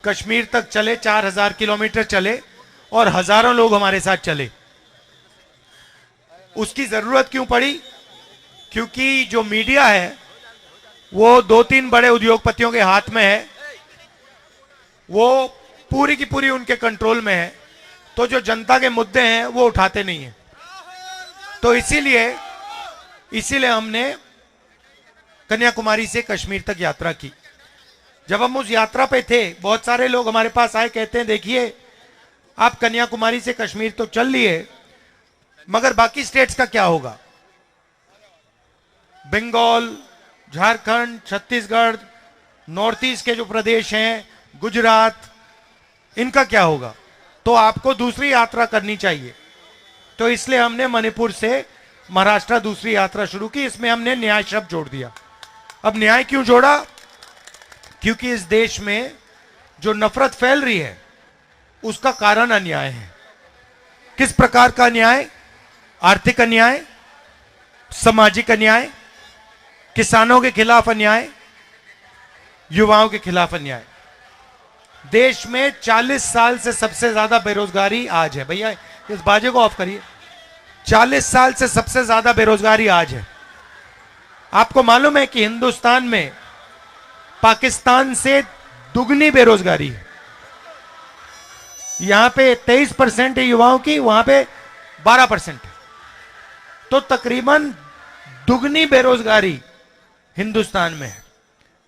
कश्मीर तक चले, 4000 किलोमीटर चले और हजारों लोग हमारे साथ चले। उसकी जरूरत क्यों पड़ी? क्योंकि जो मीडिया है वो 2-3 बड़े उद्योगपतियों के हाथ में है, वो पूरी की पूरी उनके कंट्रोल में है, तो जो जनता के मुद्दे हैं वो उठाते नहीं है। तो इसीलिए हमने कन्याकुमारी से कश्मीर तक यात्रा की। जब हम उस यात्रा पे थे, बहुत सारे लोग हमारे पास आए, कहते हैं देखिए आप कन्याकुमारी से कश्मीर तो चल लिए, मगर बाकी स्टेट्स का क्या होगा? बंगाल, झारखंड, छत्तीसगढ़, नॉर्थ ईस्ट के जो प्रदेश हैं, गुजरात, इनका क्या होगा? तो आपको दूसरी यात्रा करनी चाहिए। तो इसलिए हमने मणिपुर से महाराष्ट्र दूसरी यात्रा शुरू की। इसमें हमने न्याय शब्द जोड़ दिया। अब न्याय क्यों जोड़ा? क्योंकि इस देश में जो नफरत फैल रही है उसका कारण अन्याय है। किस प्रकार का अन्याय? आर्थिक अन्याय, सामाजिक अन्याय, किसानों के खिलाफ अन्याय, युवाओं के खिलाफ अन्याय। देश में 40 साल से सबसे ज्यादा बेरोजगारी आज है। भैया इस बाजे को ऑफ करिए। 40 साल से सबसे ज्यादा बेरोजगारी आज है। आपको मालूम है कि हिंदुस्तान में पाकिस्तान से दुगनी बेरोजगारी है। यहां पे 23% है युवाओं की, वहां पे 12% है। तो तकरीबन दुगनी बेरोजगारी हिंदुस्तान में है।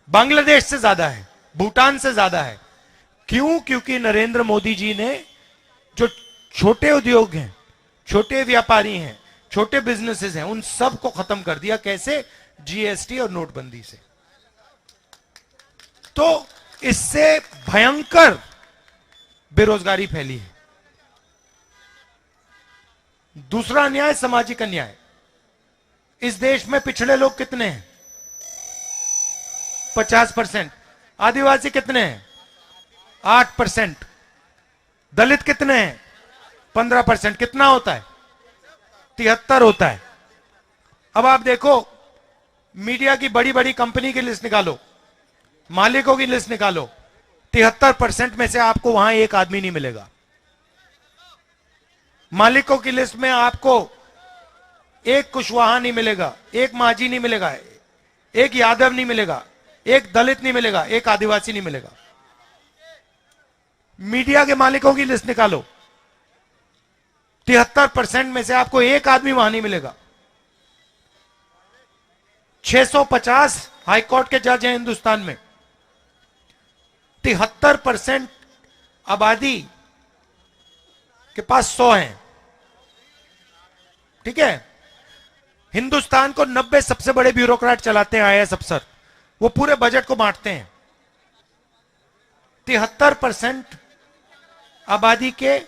बांग्लादेश से ज्यादा है, भूटान से ज्यादा है। क्यों? क्योंकि नरेंद्र मोदी जी ने जो छोटे उद्योग हैं, छोटे व्यापारी हैं, छोटे बिजनेसेस हैं, उन सब को खत्म कर दिया। कैसे? जीएसटी और नोटबंदी से। तो इससे भयंकर बेरोजगारी फैली है। दूसरा अन्याय सामाजिक अन्याय। इस देश में पिछड़े लोग कितने हैं? 50%। आदिवासी कितने हैं? 8%। दलित कितने हैं? 15%। कितना होता है? 73 होता है। अब आप देखो, मीडिया की बड़ी बड़ी कंपनी की लिस्ट निकालो, मालिकों की लिस्ट निकालो, 73% में से आपको वहां एक आदमी नहीं मिलेगा। मालिकों की लिस्ट में आपको एक कुशवाहा नहीं मिलेगा, एक माझी नहीं मिलेगा, एक यादव नहीं मिलेगा, एक दलित नहीं मिलेगा, एक आदिवासी नहीं मिलेगा। मीडिया के मालिकों की लिस्ट निकालो, 73% में से आपको एक आदमी वहां नहीं मिलेगा। 650 हाईकोर्ट के जज हैं हिंदुस्तान में। 73% आबादी के पास 100 हैं। ठीक है? हिंदुस्तान को 90 सबसे बड़े ब्यूरोक्रेट चलाते हैं, आईएएस अफसर। वो पूरे बजट को बांटते हैं। 73% आबादी के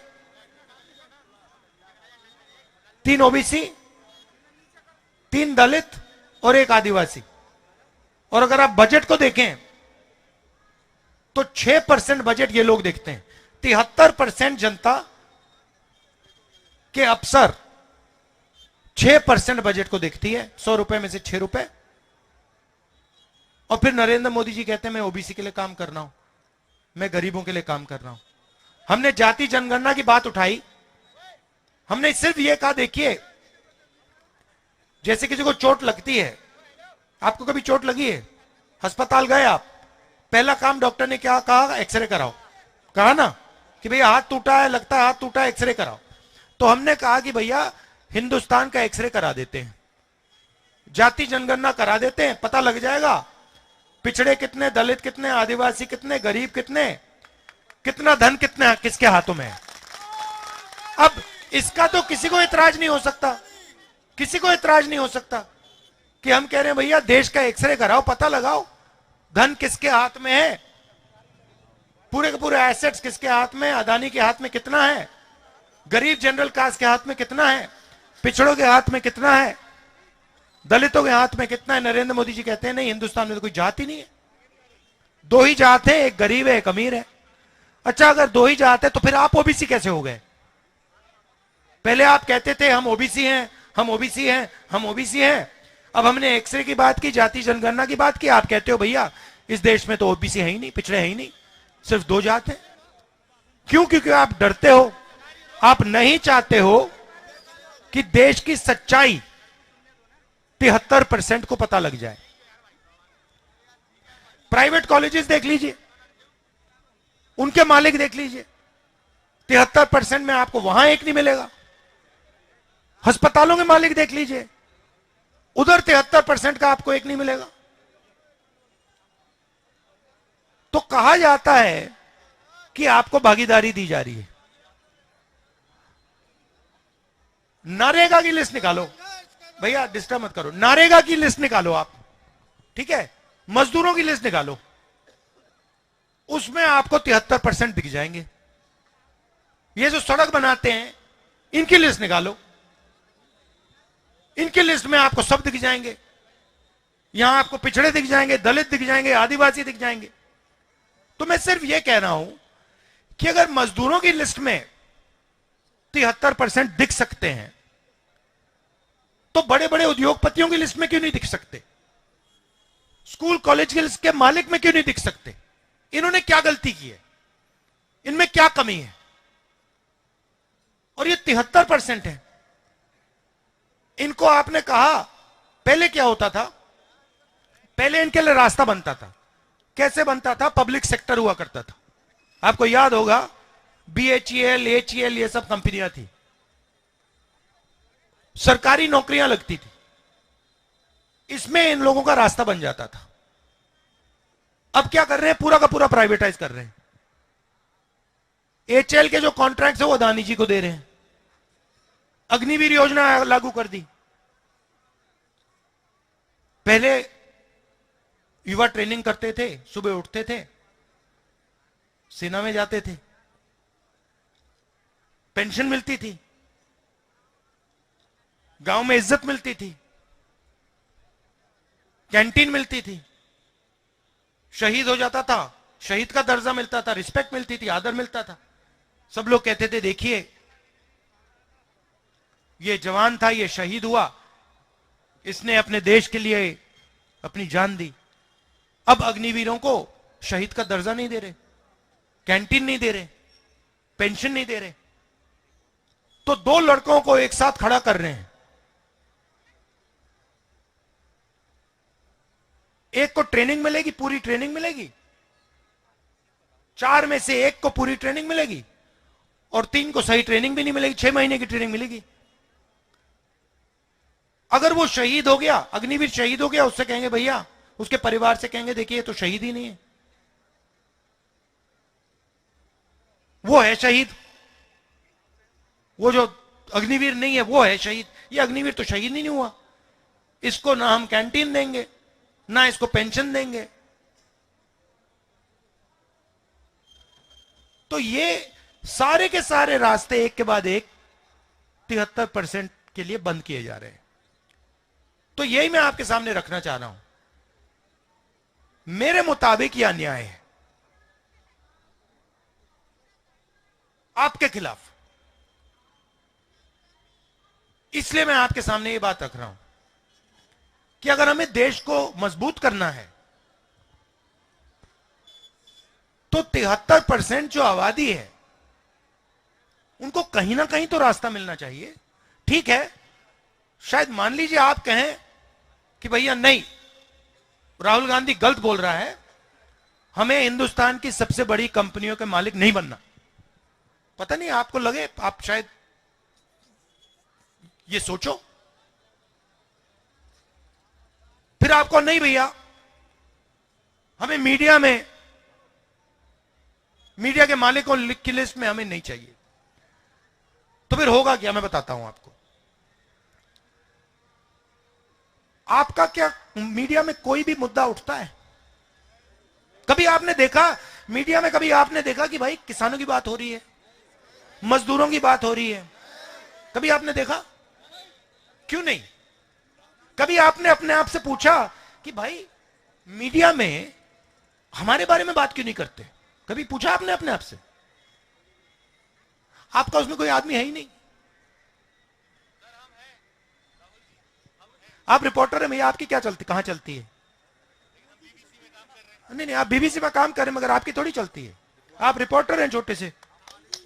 3 ओबीसी, 3 दलित और 1 आदिवासी। और अगर आप बजट को देखें तो 6% बजट ये लोग देखते हैं। 73% जनता के अफसर 6% बजट को देखती है, 100 रुपए में से 6 रुपए। और फिर नरेंद्र मोदी जी कहते हैं मैं ओबीसी के लिए काम कर रहा हूं, मैं गरीबों के लिए काम कर रहा हूं। हमने जाति जनगणना की बात उठाई। हमने सिर्फ ये कहा, देखिए जैसे किसी को चोट लगती है, आपको कभी चोट लगी है, अस्पताल गए आप, पहला काम डॉक्टर ने क्या कहा? एक्सरे कराओ। कहा ना कि भैया हाथ टूटा है, लगता है हाथ टूटा है, एक्सरे कराओ। तो हमने कहा कि भैया हिंदुस्तान का एक्सरे करा देते हैं, जाति जनगणना करा देते हैं, पता लग जाएगा पिछड़े कितने, दलित कितने, आदिवासी कितने, गरीब कितने, कितना धन कितना किसके हाथों में है। अब इसका तो किसी को इतराज नहीं हो सकता, किसी को इतराज नहीं हो सकता कि हम कह रहे हैं भैया देश का एक्सरे कराओ, पता लगाओ धन किसके हाथ में है, पूरे के पूरे एसेट्स किसके हाथ में, अदानी के हाथ में कितना है, गरीब जनरल कास्ट के हाथ में कितना है, पिछड़ों के हाथ में कितना है, दलितों के हाथ में कितना है। नरेंद्र मोदी जी कहते हैं नहीं, हिंदुस्तान में तो कोई जात ही नहीं है, 2 ही जात है, एक गरीब है, एक अमीर है। अच्छा, अगर 2 ही जात है तो फिर आप ओबीसी कैसे हो गए? पहले आप कहते थे हम ओबीसी हैं, हम ओबीसी हैं, हम ओबीसी हैं। अब हमने एक्सरे की बात की, जाति जनगणना की बात की, आप कहते हो भैया इस देश में तो ओबीसी है ही नहीं, पिछड़े है ही नहीं। सिर्फ 2 जात हैं। क्यों? क्योंकि आप डरते हो, आप नहीं चाहते हो कि देश की सच्चाई 73% को पता लग जाए। प्राइवेट कॉलेजेस देख लीजिए, उनके मालिक देख लीजिए, 73% में आपको वहां एक नहीं मिलेगा। अस्पतालों के मालिक देख लीजिए, उधर 73% का आपको एक नहीं मिलेगा। तो कहा जाता है कि आपको भागीदारी दी जा रही है। नरेगा की लिस्ट निकालो भैया, डिस्टर्ब मत करो, नरेगा की लिस्ट निकालो आप, ठीक है, मजदूरों की लिस्ट निकालो, उसमें आपको 73% दिख जाएंगे। ये जो सड़क बनाते हैं इनकी लिस्ट निकालो, इनकी लिस्ट में आपको सब दिख जाएंगे। यहां आपको पिछड़े दिख जाएंगे, दलित दिख जाएंगे, आदिवासी दिख जाएंगे। तो मैं सिर्फ यह कह रहा हूं कि अगर मजदूरों की लिस्ट में 73% दिख सकते हैं तो बड़े बड़े उद्योगपतियों की लिस्ट में क्यों नहीं दिख सकते? स्कूल कॉलेज की लिस्ट के मालिक में क्यों नहीं दिख सकते? इन्होंने क्या गलती की है? इनमें क्या कमी है? और ये 73% है। इनको आपने कहा, पहले क्या होता था? पहले इनके लिए रास्ता बनता था। कैसे बनता था? पब्लिक सेक्टर हुआ करता था। आपको याद होगा BHEL, HEL ये सब कंपनियां थी, सरकारी नौकरियां लगती थी, इसमें इन लोगों का रास्ता बन जाता था। अब क्या कर रहे हैं? पूरा का पूरा प्राइवेटाइज कर रहे हैं। HL के जो कॉन्ट्रैक्ट है वो अदानी जी को दे रहे हैं। अग्निवीर योजना लागू कर दी। पहले युवा ट्रेनिंग करते थे, सुबह उठते थे, सेना में जाते थे, पेंशन मिलती थी, गांव में इज्जत मिलती थी, कैंटीन मिलती थी, शहीद हो जाता था, शहीद का दर्जा मिलता था, रिस्पेक्ट मिलती थी, आदर मिलता था। सब लोग कहते थे देखिए ये जवान था, ये शहीद हुआ, इसने अपने देश के लिए अपनी जान दी। अब अग्निवीरों को शहीद का दर्जा नहीं दे रहे, कैंटीन नहीं दे रहे, पेंशन नहीं दे रहे। तो 2 लड़कों को एक साथ खड़ा कर रहे हैं। एक को ट्रेनिंग मिलेगी, पूरी ट्रेनिंग मिलेगी, 4 में से एक को पूरी ट्रेनिंग मिलेगी और 3 को सही ट्रेनिंग भी नहीं मिलेगी, 6 महीने की ट्रेनिंग मिलेगी। अगर वो शहीद हो गया, अग्निवीर शहीद हो गया, उससे कहेंगे भैया, उसके परिवार से कहेंगे देखिए ये तो शहीद ही नहीं है, वो है शहीद, वो जो अग्निवीर नहीं है वो है शहीद। ये अग्निवीर तो शहीद ही नहीं हुआ, इसको ना हम कैंटीन देंगे, ना इसको पेंशन देंगे। तो ये सारे के सारे रास्ते एक के बाद एक 73% के लिए बंद किए जा रहे हैं। तो यही मैं आपके सामने रखना चाह रहा हूं। मेरे मुताबिक यह अन्याय है, आपके खिलाफ। इसलिए मैं आपके सामने यह बात रख रहा हूं कि अगर हमें देश को मजबूत करना है तो 73% जो आबादी है उनको कहीं ना कहीं तो रास्ता मिलना चाहिए। ठीक है, शायद मान लीजिए आप कहें कि भैया नहीं, राहुल गांधी गलत बोल रहा है, हमें हिंदुस्तान की सबसे बड़ी कंपनियों के मालिक नहीं बनना। पता नहीं आपको लगे, आप शायद ये सोचो, फिर आपको नहीं भैया हमें मीडिया के मालिकों की लिस्ट में हमें नहीं चाहिए। तो फिर होगा क्या, मैं बताता हूं आपको। आपका क्या मीडिया में कोई भी मुद्दा उठता है? कभी आपने देखा मीडिया में, कभी आपने देखा कि भाई किसानों की बात हो रही है, मजदूरों की बात हो रही है? कभी आपने देखा? क्यों नहीं? कभी आपने अपने आप से पूछा कि भाई मीडिया में हमारे बारे में बात क्यों नहीं करते? कभी पूछा आपने अपने आप से? आपका उसमें कोई आदमी है ही नहीं। आप रिपोर्टर है भैया, आपकी क्या चलती, कहां चलती है? नहीं, आप बीबीसी में काम कर रहे हैं, मगर आपकी थोड़ी चलती है। आप रिपोर्टर हैं छोटे से,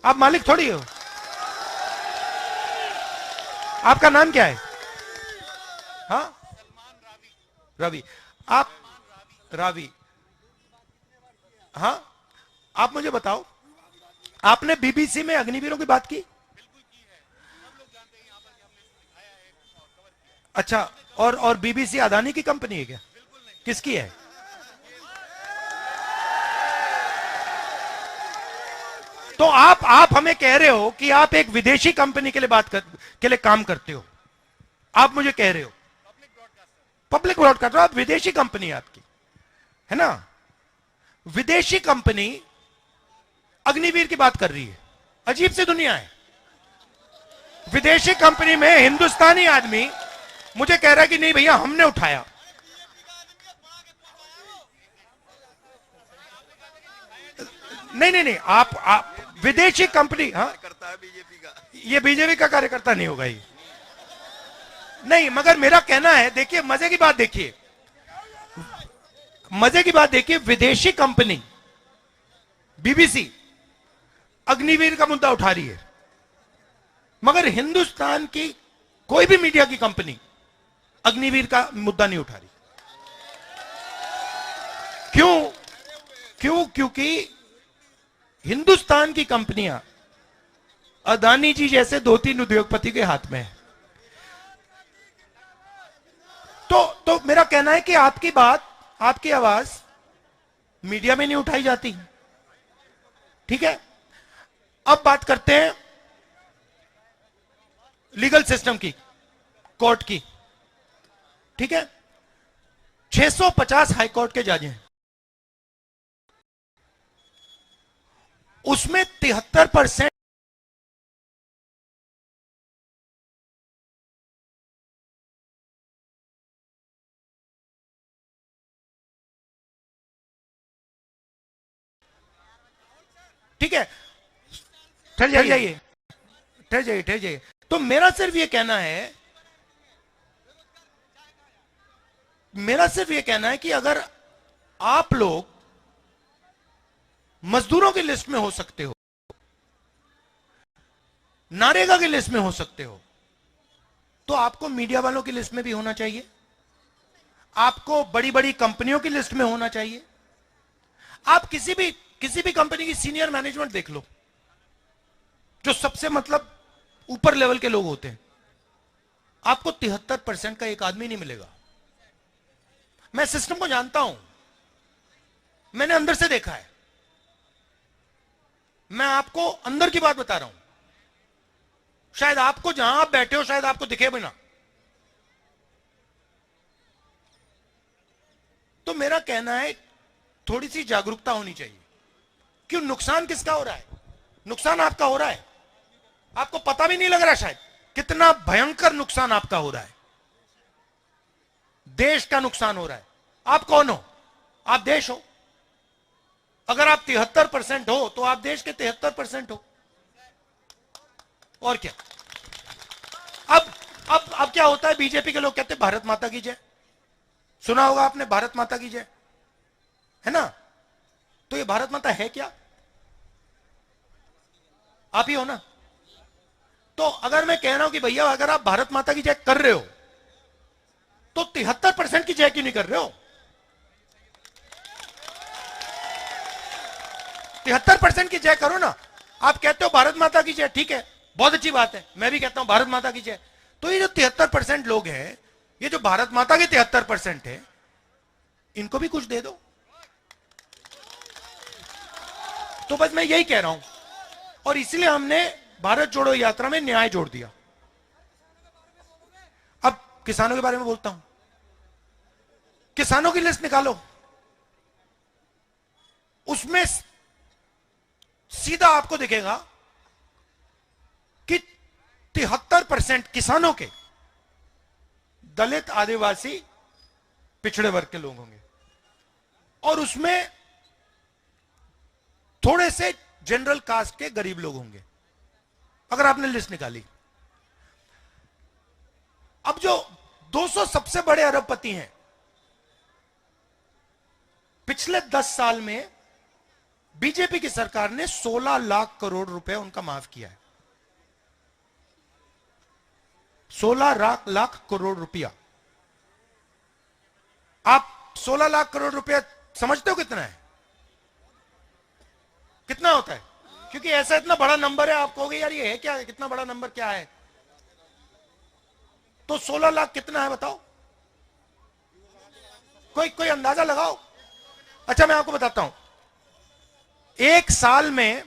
आप मालिक थोड़ी हो। आपका नाम क्या है? हाँ, रवि। आप रावी, हाँ, आप मुझे बताओ, आपने बीबीसी में अग्निवीरों की बात की? अच्छा, और बीबीसी अदानी की कंपनी है क्या? किसकी है? तो आप हमें कह रहे हो कि आप एक विदेशी कंपनी के लिए के लिए काम करते हो। आप मुझे कह रहे हो पब्लिक ब्रॉडकास्टर, आप विदेशी कंपनी है आपकी, है ना? विदेशी कंपनी अग्निवीर की बात कर रही है। अजीब सी दुनिया है। विदेशी कंपनी में हिंदुस्तानी आदमी मुझे कह रहा है कि नहीं भैया हमने उठाया। नहीं नहीं नहीं, आप विदेशी कंपनी, हाँ करता है बीजेपी का। ये बीजेपी का कार्यकर्ता नहीं होगा ये। नहीं, मगर मेरा कहना है, देखिए मजे की बात देखिए, मजे की बात देखिए, विदेशी कंपनी बीबीसी अग्निवीर का मुद्दा उठा रही है, मगर हिंदुस्तान की कोई भी मीडिया की कंपनी अग्निवीर का मुद्दा नहीं उठा रही। क्यों? क्योंकि हिंदुस्तान की कंपनियां अदानी जी जैसे 2-3 उद्योगपति के हाथ में है। तो मेरा कहना है कि आपकी बात, आपकी आवाज मीडिया में नहीं उठाई जाती। ठीक है, अब बात करते हैं लीगल सिस्टम की, कोर्ट की। ठीक है, 650 हाईकोर्ट के जज हैं, उसमें 73% ठीक है, ठहर जाइए, ठहर जाइए, ठहर जाइए। तो मेरा सिर्फ ये कहना है, मेरा सिर्फ ये कहना है कि अगर आप लोग मजदूरों की लिस्ट में हो सकते हो, नारेगा की लिस्ट में हो सकते हो, तो आपको मीडिया वालों की लिस्ट में भी होना चाहिए, आपको बड़ी बड़ी कंपनियों की लिस्ट में होना चाहिए। आप किसी भी कंपनी की सीनियर मैनेजमेंट देख लो, जो सबसे मतलब ऊपर लेवल के लोग होते हैं, आपको 73% का एक आदमी नहीं मिलेगा। मैं सिस्टम को जानता हूं, मैंने अंदर से देखा है, मैं आपको अंदर की बात बता रहा हूं। शायद आपको, जहां आप बैठे हो, शायद आपको दिखे भी ना। तो मेरा कहना है थोड़ी सी जागरूकता होनी चाहिए। क्यों? नुकसान किसका हो रहा है? नुकसान आपका हो रहा है, आपको पता भी नहीं लग रहा शायद कितना भयंकर नुकसान आपका हो रहा है। देश का नुकसान हो रहा है। आप कौन हो? आप देश हो। अगर आप 73% हो तो आप देश के 73% हो, और क्या? अब क्या होता है, बीजेपी के लोग कहते हैं भारत माता की जय। सुना होगा आपने, भारत माता की जय, है ना? तो ये भारत माता है क्या? आप ही हो ना? तो अगर मैं कह रहा हूं कि भैया अगर आप भारत माता की जय कर रहे हो, तो 73% की जय क्यों नहीं कर रहे हो? 73% की जय करो ना। आप कहते हो भारत माता की जय, ठीक है, बहुत अच्छी बात है, मैं भी कहता हूं भारत माता की जय। तो ये जो 73% लोग हैं, ये जो भारत माता के 73% है, इनको भी कुछ दे दो। तो बस मैं यही कह रहा हूं, और इसलिए हमने भारत जोड़ो यात्रा में न्याय जोड़ दिया। अब किसानों के बारे में बोलता हूं। किसानों की लिस्ट निकालो, उसमें सीधा आपको दिखेगा कि 73% किसानों के दलित, आदिवासी, पिछड़े वर्ग के लोग होंगे, और उसमें थोड़े से जनरल कास्ट के गरीब लोग होंगे, अगर आपने लिस्ट निकाली। अब जो 200 सबसे बड़े अरबपति हैं, पिछले 10 साल में बीजेपी की सरकार ने 16 लाख करोड़ रुपए उनका माफ किया है। 16 लाख करोड़ रुपया। आप 16 लाख करोड़ रुपया समझते हो कितना है? कितना होता है? क्योंकि ऐसा इतना बड़ा नंबर है, आप कहोगे यार ये है क्या, कितना बड़ा नंबर क्या है? तो 16 लाख कितना है बताओ? कोई अंदाजा लगाओ। अच्छा मैं आपको बताता हूं, एक साल में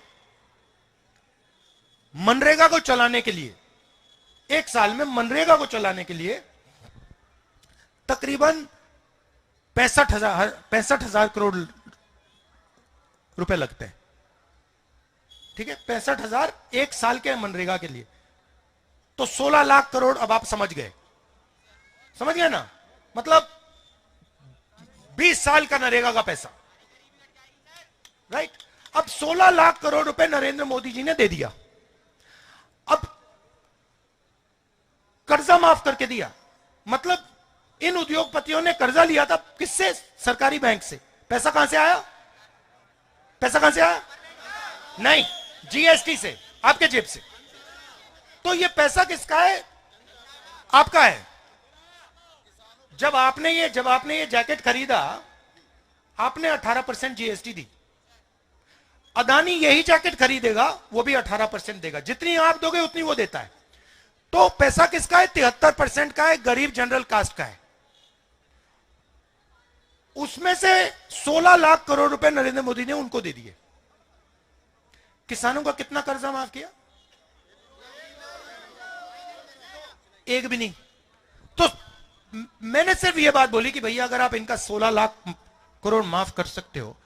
मनरेगा को चलाने के लिए, एक साल में मनरेगा को चलाने के लिए तकरीबन 65,000 करोड़ रुपए लगते हैं। ठीक है, 65,000 एक साल के मनरेगा के लिए। तो 16 लाख करोड़, अब आप समझ गए ना, मतलब 20 साल का नरेगा का पैसा, राइट। अब 16 लाख करोड़ रुपए नरेंद्र मोदी जी ने दे दिया। अब कर्जा माफ करके दिया, मतलब इन उद्योगपतियों ने कर्जा लिया था किससे? सरकारी बैंक से। पैसा कहां से आया? पैसा कहां से आया? नहीं, जीएसटी से, आपके जेब से। तो ये पैसा किसका है? आपका है। जब आपने ये जैकेट खरीदा, आपने 18% जीएसटी दी। अदानी यही जैकेट खरीदेगा, वो भी 18% देगा। जितनी आप दोगे उतनी वो देता है। तो पैसा किसका है? 73% का है, गरीब जनरल कास्ट का है। उसमें से 16 लाख करोड़ रुपए नरेंद्र मोदी ने उनको दे दिए। किसानों का कितना कर्जा माफ किया? एक भी नहीं। तो मैंने सिर्फ यह बात बोली कि भैया अगर आप इनका 16 लाख करोड़ माफ कर सकते हो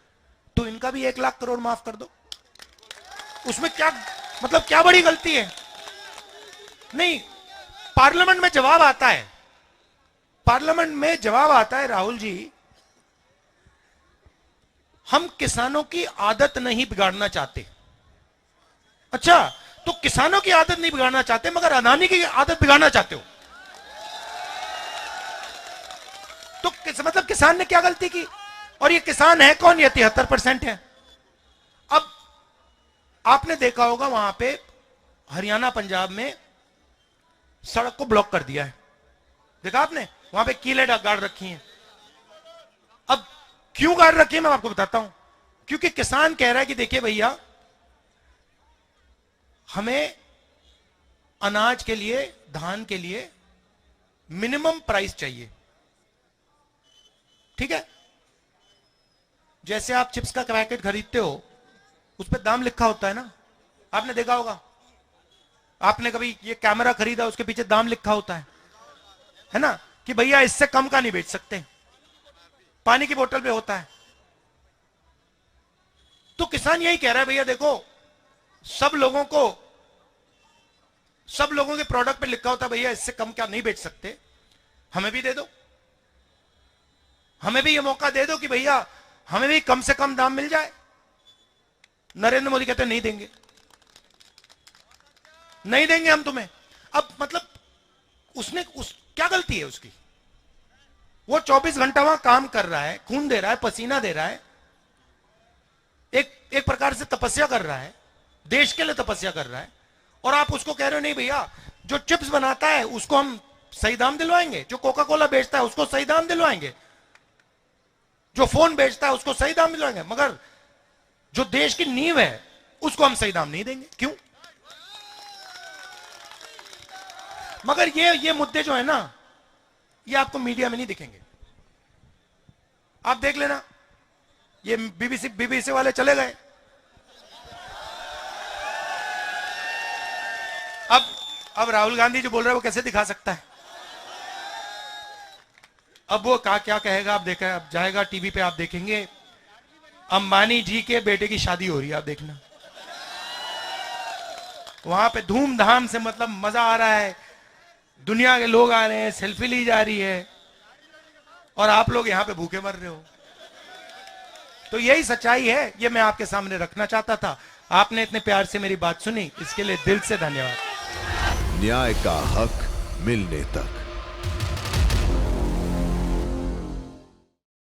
तो इनका भी 1 लाख करोड़ माफ कर दो। उसमें क्या मतलब, क्या बड़ी गलती है? नहीं, पार्लियामेंट में जवाब आता है, पार्लियामेंट में जवाब आता है, राहुल जी हम किसानों की आदत नहीं बिगाड़ना चाहते। अच्छा, तो किसानों की आदत नहीं बिगाड़ना चाहते मगर अदानी की आदत बिगाड़ना चाहते हो। तो मतलब किसान ने क्या गलती की? और ये किसान है कौन? ये 73% है। अब आपने देखा होगा वहां पे हरियाणा पंजाब में सड़क को ब्लॉक कर दिया है, देखा आपने? वहां पे कीलें गाड़ रखी हैं। अब क्यों गाड़ रखी है मैं आपको बताता हूं। क्योंकि किसान कह रहा है कि देखिए भैया, हमें अनाज के लिए, धान के लिए मिनिमम प्राइस चाहिए। ठीक है, जैसे आप चिप्स का पैकेट खरीदते हो, उस पर दाम लिखा होता है ना, आपने देखा होगा। आपने कभी ये कैमरा खरीदा, उसके पीछे दाम लिखा होता है ना, कि भैया इससे कम का नहीं बेच सकते। पानी की बोतल पे होता है। तो किसान यही कह रहा है, भैया देखो, सब लोगों के प्रोडक्ट पे लिखा होता है भैया इससे कम क्या नहीं बेच सकते, हमें भी दे दो, हमें भी ये मौका दे दो कि भैया हमें भी कम से कम दाम मिल जाए। नरेंद्र मोदी कहते नहीं देंगे, नहीं देंगे हम तुम्हें। अब मतलब क्या गलती है उसकी? वो 24 घंटा वहां काम कर रहा है, खून दे रहा है, पसीना दे रहा है, एक प्रकार से तपस्या कर रहा है, देश के लिए तपस्या कर रहा है। और आप उसको कह रहे हो नहीं भैया, जो चिप्स बनाता है उसको हम सही दाम दिलवाएंगे, जो कोका कोला बेचता है उसको सही दाम दिलवाएंगे, जो फोन बेचता है उसको सही दाम दिलवाएंगे, मगर जो देश की नींव है उसको हम सही दाम नहीं देंगे। क्यों? मगर ये मुद्दे जो है ना, ये आपको मीडिया में नहीं दिखेंगे। आप देख लेना, ये बीबीसी वाले चले गए। अब राहुल गांधी जो बोल रहा है वो कैसे दिखा सकता है? अब वो क्या कहेगा, आप देखा, अब जाएगा टीवी पे, आप देखेंगे अंबानी जी के बेटे की शादी हो रही है, आप देखना वहां पे धूमधाम से, मतलब मजा आ रहा है, दुनिया के लोग आ रहे हैं, सेल्फी ली जा रही है, और आप लोग यहां पे भूखे मर रहे हो। तो यही सच्चाई है, ये मैं आपके सामने रखना चाहता था। आपने इतने प्यार से मेरी बात सुनी, इसके लिए दिल से धन्यवाद। न्याय का हक मिलने तक।